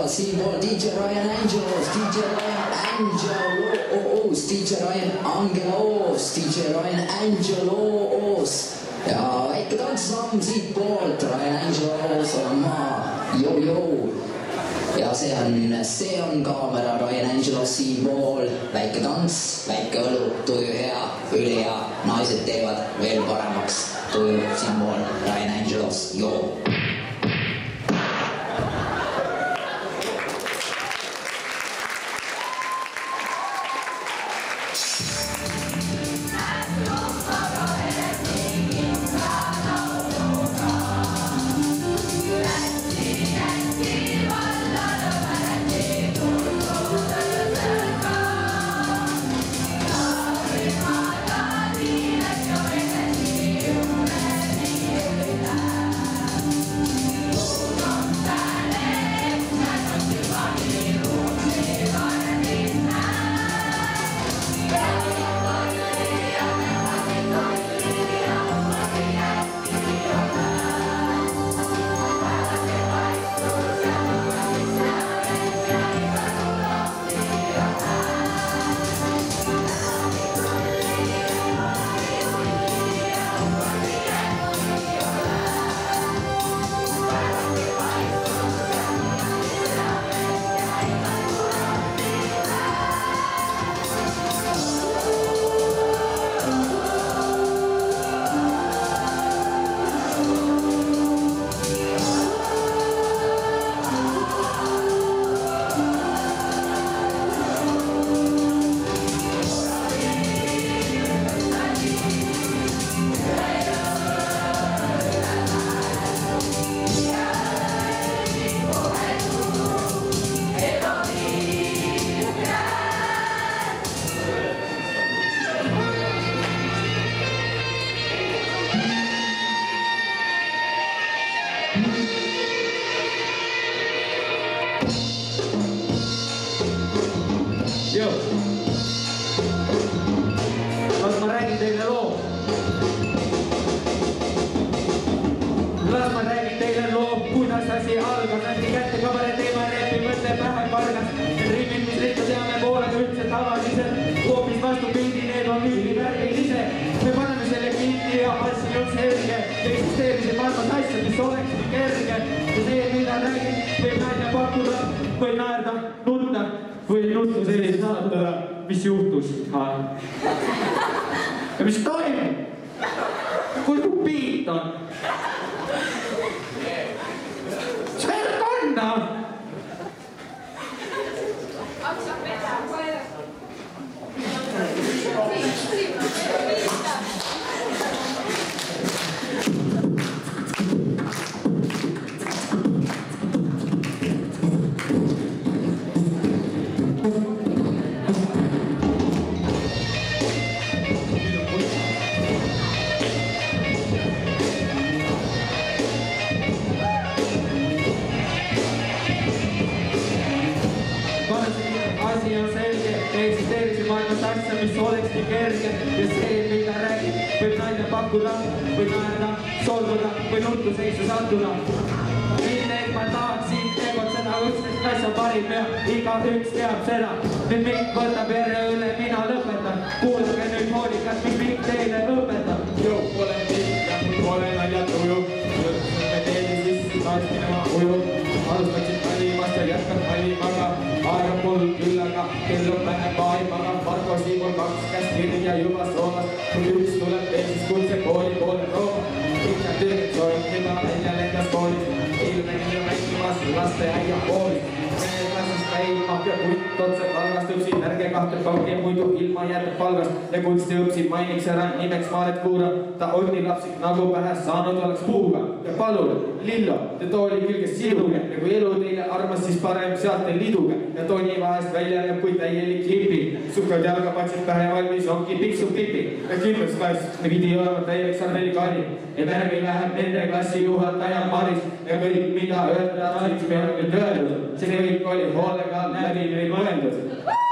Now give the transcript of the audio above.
siinpool DJ Ryan Angelos, DJ Ryan Angelos, DJ Ryan Angelos, DJ Ryan Angelos ja väike tantssamm siitpoolt, Ryan Angelos olen ma, joo. Ja see on kaamera, Ryan Angelos siinpool, väike tants, väike õlu, tuju hea, ülihea, naised teevad veel paremaks, tuju siinpool, Ryan Angelos, joo. Las ma räägin teile loo. Las ma räägin teile loo, kuidas asi algas. Andi kätte kabale teema reepi, mõtle pähe kargas. Riimid, mis lihtsalt teame poolega üldse tavaliselt. Hoopis vastupidi, need on üldivärgilised. Me paneme selle kinni ja asi on selge. Eksisteerisid maailmas asja, mis oleks nii kerge. Ja see, mida räägin, võib naine pakkuda, või naerda, nutta. Või nuttu sellise saatada, mis juhtus. Ja mis toimub? Kus mu piit on? Mis verd on? Asi on selge, eksisteerisid maailmas asja, mis oleks nii kerge. Ja see, mida räägid, võib naine pakkuda, või naerda, solvuda, või nuttu seisu sattuda. Mitte ma tahaksin tegutseda üksteist asja parim ja igaüks teab seda. Nüüd mind võtab järje üle, mina lõpetan. Kuulge nüüd hoolikalt, mis mind teile õpetab. Jõu, olen pikk ja mul pole naljatu ju. Me teeme sisse, saaks minema uju. Alustaksid valimast ja jätkad valimaga. Aarab mul küllaga, kell on vähe maailmaga. Marko Siimon 2 käest kirja juba Soomas. Kui üks tuleb teisest kuldse kooli poole Rooma. Kõik on tööd, soojab mida välja lendas koolis. Ilmegi mängimas laste äia koolis. Mene klassist käima ja kutt otsa palgast õpsid. Ärge kahte paugi muidu ilma jääb palgast. Ja kunsti õpsid mainiks ära nimeks Maaret Kuura. Ta onni lapsik nagu pähe saanud oleks puuga. Ja palun, Lillo, te tooli külges siduge. Ja kui elu teile armas, siis parem sealt teil liduge. Ja Toni vahest välja jääb kui täielik lipi. Sukkad jalgapatsid pähe valmis, ongi piksu pipi. Ja 10. klass, me pidi olema täielik Sarveli Kari. Ja värvi läheb nende klassi juhataja Maris. Ja kõik mida öelda, siis me oleme nüüd öeldud. See kõik oli hoolega läbi meil mõeldud.